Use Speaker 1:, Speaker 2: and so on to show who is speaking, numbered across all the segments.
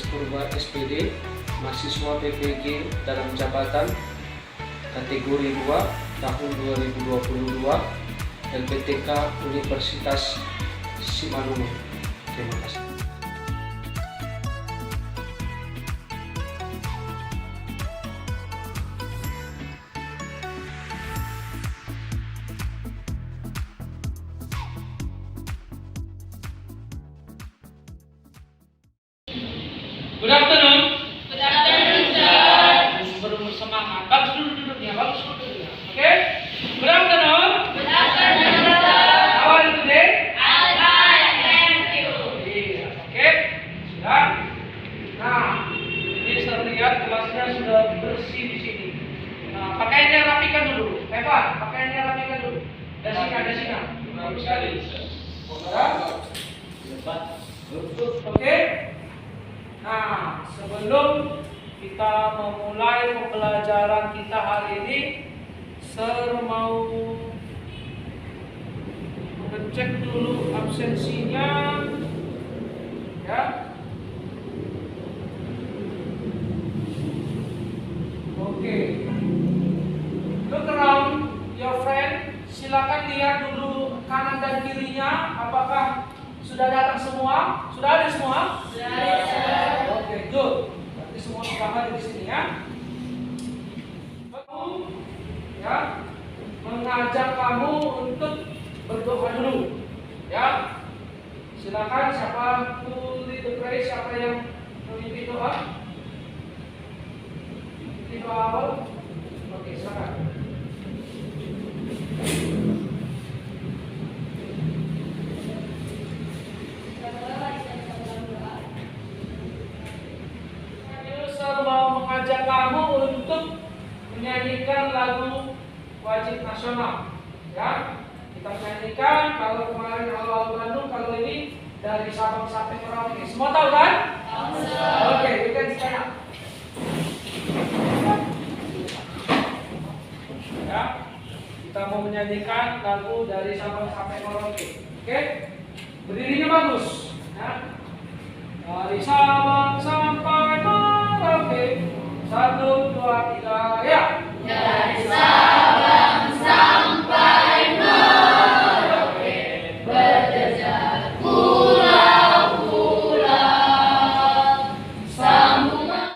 Speaker 1: Alex Purba SPD, mahasiswa PPG dalam jabatan kategori 2 tahun 2022 LPTK Universitas Simalungun. Terima kasih.
Speaker 2: Good afternoon.
Speaker 3: Good afternoon, sir.
Speaker 2: Bersemangat. Bagus dulu duduknya. Bagus dulu duduknya. Okay? Good afternoon.
Speaker 3: Good afternoon, sir.
Speaker 2: How are you today?
Speaker 3: I'm fine, thank you.
Speaker 2: Iya. Oke. Sudah. Nah, ini saya lihat kelasnya sudah bersih di sini. Nah, pakaiannya rapikan dulu. Evan, pakaiannya rapikan dulu. Desina. Bagus sekali. Oke. Nah, sebelum kita memulai pembelajaran kita hari ini, saya mau ngecek dulu absensinya, ya. Oke. Look around your friend. Silakan lihat dulu kanan dan kirinya. Apakah sudah datang semua? Sudah ada semua?
Speaker 3: Sudah ada, sir.
Speaker 2: Oke, good. Berarti semua sudah ada di sini ya. Aku ya mengajak kamu untuk berdoa dulu. Ya. Silakan siapa who lead the prayer, siapa yang memimpin doa? Memimpin doa awal. Oke, silakan. Saya mau mengajak kamu untuk menyanyikan lagu wajib nasional. Ya, kita menyanyikan. Kalau kemarin awal Bandung, kalau ini dari Sabang sampai Merauke. Semua tahu kan?
Speaker 3: Tahu, sir.
Speaker 2: Oke, you can stand up. Ya, kita mau menyanyikan lagu dari Sabang sampai Merauke. Oke, berdirinya bagus. Ya. Dari Sabang sampai Merauke, 1, 2, 3, ya.
Speaker 3: Dari Sabang sampai Merauke, berjejer pulau-pulau, sambungan.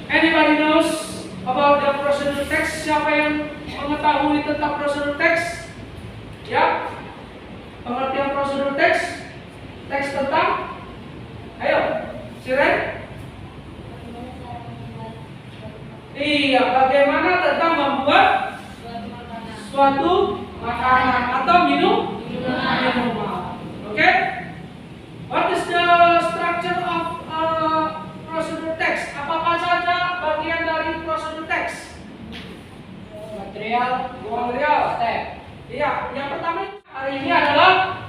Speaker 2: Anybody knows about the procedure text? Siapa yang mengetahui tentang procedure text? Ya, pengertian procedure text? Teks tentang? Ayo, Siren? Iya, bagaimana tentang membuat suatu makanan atau minuman. Oke? What is the structure of procedure text? Apa saja bagian dari procedure text? Material, step. Iya, yang pertama hari ini adalah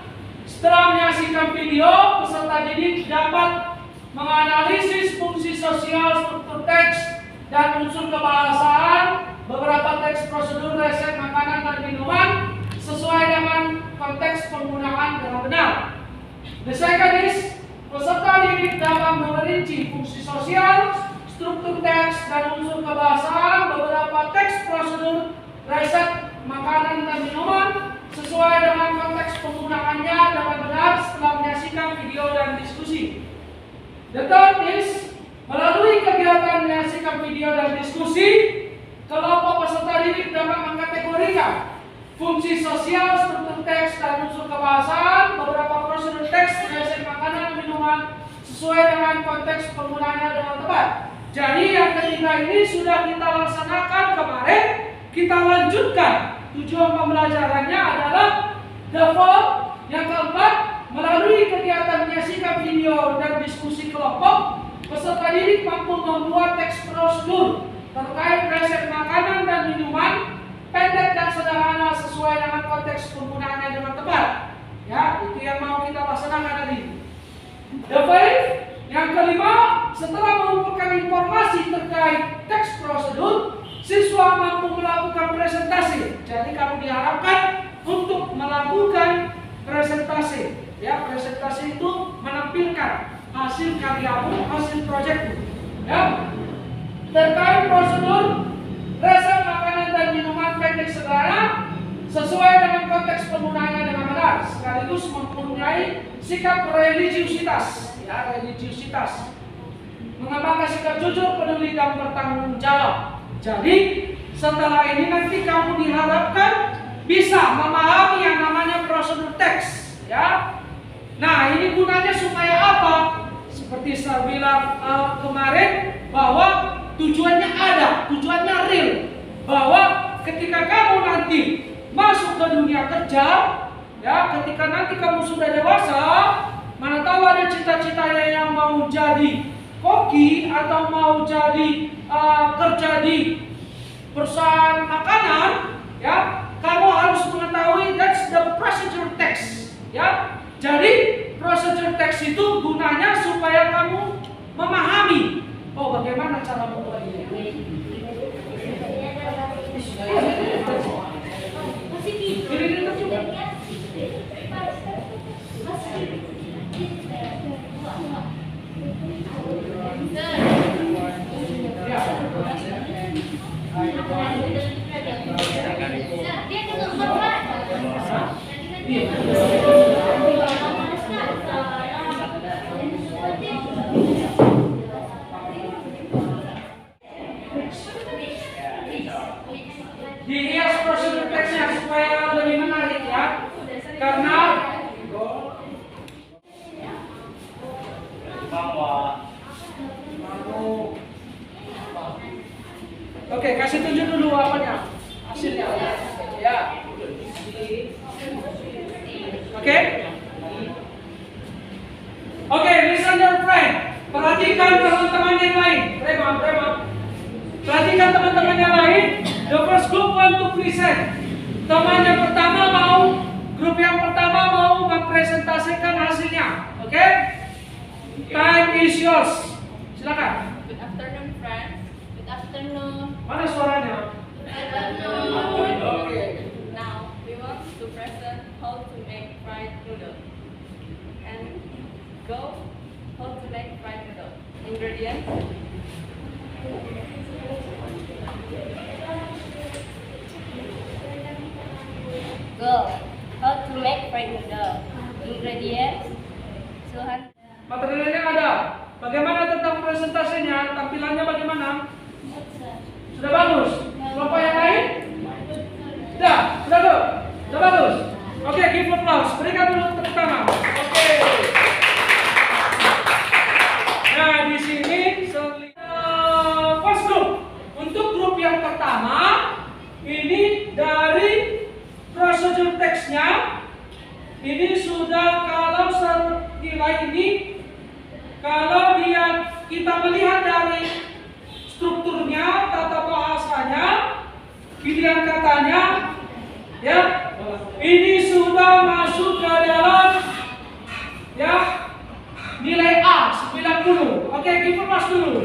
Speaker 2: setelah menyaksikan video, peserta didik dapat menganalisis fungsi sosial, struktur teks, dan unsur kebahasaan beberapa teks prosedur resep makanan dan minuman sesuai dengan konteks penggunaan dengan benar. The second is, peserta didik dapat merinci fungsi sosial, struktur teks, dan unsur kebahasaan beberapa teks prosedur resep makanan dan minuman sesuai dengan konteks penggunaannya dengan benar setelah menyaksikan video dan diskusi. The third is, melalui kegiatan menyaksikan video dan diskusi, kelompok peserta didik dapat mengkategorikan fungsi sosial, struktur teks, dan unsur kebahasaan beberapa prosedur teks resep makanan dan minuman sesuai dengan konteks penggunaannya dengan tepat. Jadi yang ketiga ini sudah kita laksanakan kemarin, kita lanjutkan. Tujuan pembelajarannya adalah the fourth. Yang keempat, melalui kegiatan menyaksikan video dan diskusi kelompok, peserta didik mampu membuat teks prosedur terkait resep makanan dan minuman pendek dan sederhana sesuai dengan konteks penggunaannya dengan tepat. Ya, itu yang mau kita laksanakan tadi. The fifth, yang kelima, setelah mengumpulkan informasi terkait teks prosedur, siswa mampu melakukan presentasi. Jadi kamu diharapkan untuk melakukan presentasi. Ya, presentasi itu menampilkan hasil karyamu, hasil proyekmu. Ya. Terkait prosedur rasa makanan dan minuman pendek sederhana sesuai dengan konteks penggunaannya dengan benar, sekaligus mempunyai sikap religiusitas, ya, religiusitas, mengembangkan sikap jujur, peduli dan bertanggung jawab. Jadi setelah ini nanti kamu diharapkan bisa memahami yang namanya prosedur teks, ya. Nah, ini gunanya supaya apa? Seperti saya bilang kemarin bahwa tujuannya ada, tujuannya real. Bahwa ketika kamu nanti masuk ke dunia kerja, ya, ketika nanti kamu sudah dewasa, mana tahu ada cita-citanya yang mau jadi koki atau mau jadi kerja di perusahaan makanan, ya, kamu harus mengetahui that's the procedure text, ya. Jadi procedure text itu gunanya supaya kamu memahami, oh bagaimana cara membuat ini. Dihias prosedur teksnya supaya lebih menarik, ya, karena oke, kasih tunjuk dulu apanya, hasilnya, ya. Oke, listen your friend. Perhatikan teman-teman yang lain. Perhatikan teman-teman yang lain. The first group want to present. Teman yang pertama grup yang pertama mau mempresentasikan hasilnya. Oke? Time is yours. Silakan.
Speaker 3: Good afternoon, friends. Good afternoon.
Speaker 2: Mana suaranya?
Speaker 3: Good afternoon.
Speaker 2: Oke.
Speaker 3: Now we want to present how to make fried noodle. And go how to make fried noodle. Ingredients. Go how to make fried noodle. Ingredients.
Speaker 2: Materialnya ada. Bagaimana tentang presentasinya? Tampilannya bagaimana? Sudah bagus. Kelompok yang lain? Sudah tuh. Sudah bagus. Oke, give applause. Berikan dulu tepuk tangan. Oke. Nah, di sini first group. Untuk grup yang pertama, ini dari prosedur teksnya. Ini sudah kalau nilai ini, kalau kita melihat dari strukturnya, tata bahasanya, pilihan katanya, ya, ini sudah masuk ke dalam, ya, nilai A 90. Oke, give applause dulu.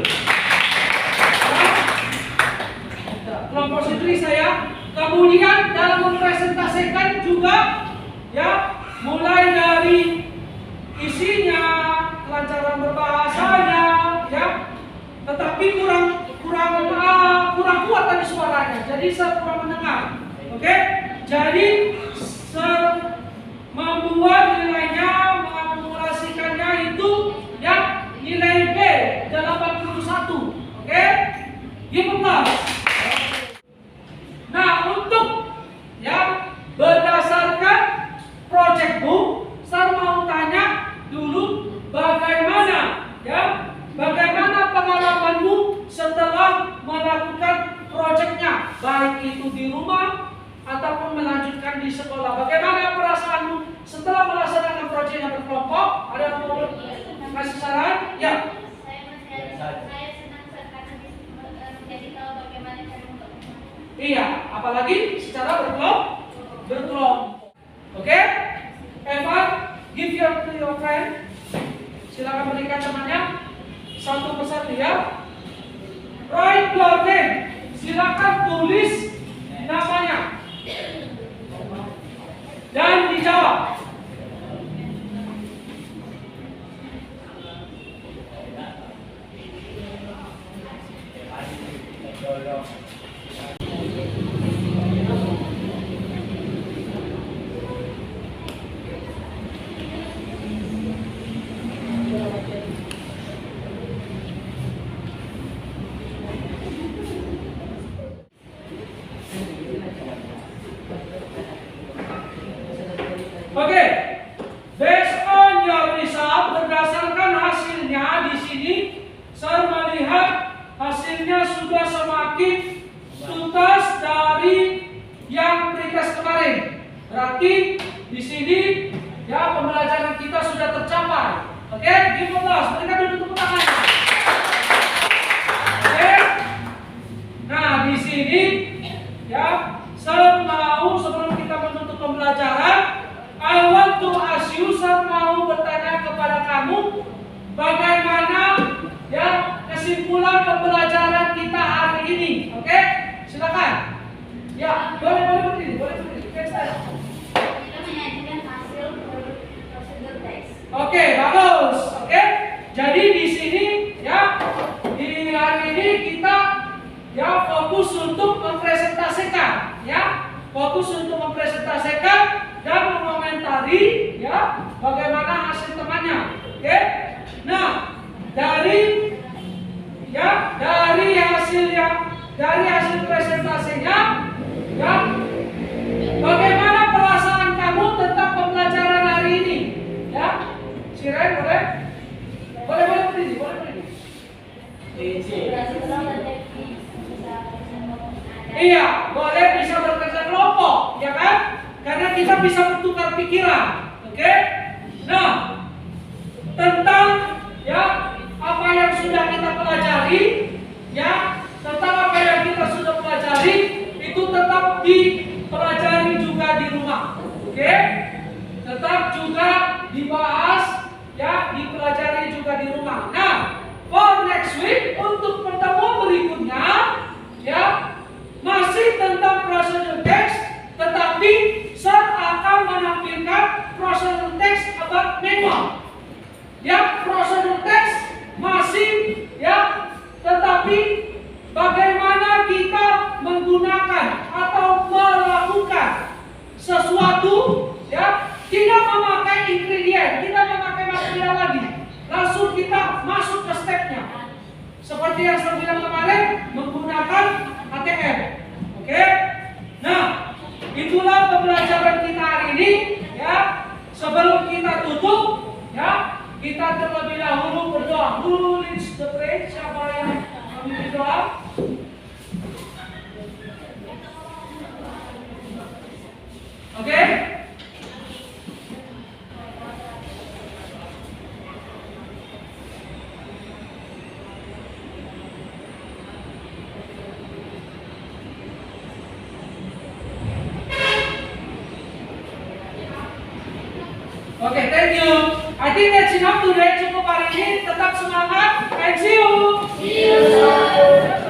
Speaker 2: Ya, kelompok sendiri saya. Kemudian dalam mempresentasikan juga, ya, mulai dari isinya, kelancaran berbahasanya, ya, tetapi kurang kuat tadi suaranya, jadi saya kurang mendengar. Oke, jadi membuat nilainya, mengakumulasikannya itu, ya, nilai B 81. Oke, give applause. Nah, untuk, ya, berdasarkan projectmu, saya mau tanya dulu bagaimana, ya, bagaimana pengalamanmu setelah melakukan proyeknya, baik itu di rumah ataupun melanjutkan di sekolah. Bagaimana perasaanmu setelah melaksanakan proyeknya berkelompok? Ada yang mau kasih saran? Ya.
Speaker 3: Saya senang karena jadi tahu bagaimana cara membuatnya.
Speaker 2: Iya, apalagi secara berkelompok. Oke? Eva, give to your friend. Silakan berikan temannya satu pesan dia. Write your name. Silakan tulis namanya dan dijawab. hasilnya sudah semakin tuntas dari yang pretest kemarin. Berarti di sini ya pembelajaran kita sudah tercapai. Oke, give applause. Mereka duduk tepuk tangan. Oke. Nah, di sini ya sebelum kita menutup pembelajaran, I want to ask you, saya mau bertanya kepada kamu, bagaimana ya kesimpulan pembelajaran kita hari ini? Oke, silakan. Ya, boleh berdiri.
Speaker 4: Kita menyajikan hasil prosedur teks.
Speaker 2: Oke, bagus. Oke, jadi di sini ya di hari ini kita ya fokus untuk mempresentasikan, ya fokus untuk mempresentasikan dan mengomentari ya bagaimana hasil temannya. Oke, nah dari hasil presentasinya ya bagaimana perasaan kamu tentang pembelajaran hari ini? Ya, Siren boleh berdiri. Iya, boleh bisa bekerja kelompok, ya kan? Karena kita bisa bertukar pikiran, oke? Nah, tentang ya apa yang sudah kita pelajari, ya tentang apa yang kita sudah pelajari itu tetap dipelajari juga di rumah, oke? Tetap juga dibahas, ya dipelajari juga di rumah. Nah, for next week untuk pertemuan berikutnya, ya masih tentang prosedur teks, tetapi saya akan menampilkan prosedur teks about manual. Ya, prosedur teks masih ya, tetapi bagaimana kita menggunakan atau melakukan sesuatu ya, tidak memakai ingredient, tidak memakai material lagi. Langsung kita masuk ke stepnya. Seperti yang saya bilang kemarin, menggunakan ATM. Oke? Nah, itulah pembelajaran kita hari ini ya. Sebelum kita tutup ya, kita terlebih dahulu berdoa. Who leads the prayer? Siapa yang memimpin doa? Oke? Oke, thank you. I think that's enough today. Cukup hari ini. Tetap semangat and see you.
Speaker 4: See you.